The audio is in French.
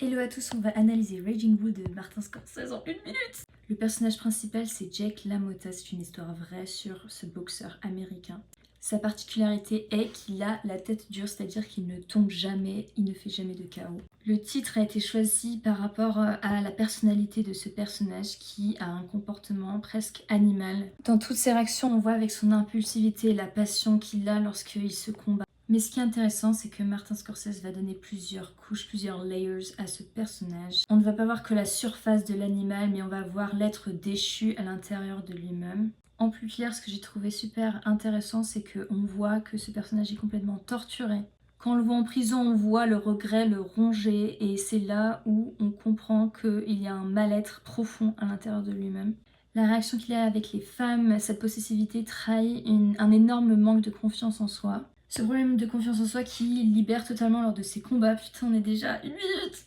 Hello à tous, on va analyser Raging Bull de Martin Scorsese en 1 minute. Le personnage principal c'est Jake LaMotta, c'est une histoire vraie sur ce boxeur américain. Sa particularité est qu'il a la tête dure, c'est-à-dire qu'il ne tombe jamais, il ne fait jamais de KO. Le titre a été choisi par rapport à la personnalité de ce personnage qui a un comportement presque animal. Dans toutes ses réactions, on voit avec son impulsivité et la passion qu'il a lorsqu'il se combat. Mais ce qui est intéressant, c'est que Martin Scorsese va donner plusieurs couches, plusieurs layers à ce personnage. On ne va pas voir que la surface de l'animal, mais on va voir l'être déchu à l'intérieur de lui-même. En plus clair, ce que j'ai trouvé super intéressant, c'est qu'on voit que ce personnage est complètement torturé. Quand on le voit en prison, on voit le regret le ronger, et c'est là où on comprend qu'il y a un mal-être profond à l'intérieur de lui-même. La réaction qu'il a avec les femmes, cette possessivité trahit un énorme manque de confiance en soi. Ce problème de confiance en soi qui libère totalement lors de ses combats. Putain, on est déjà 1 minute.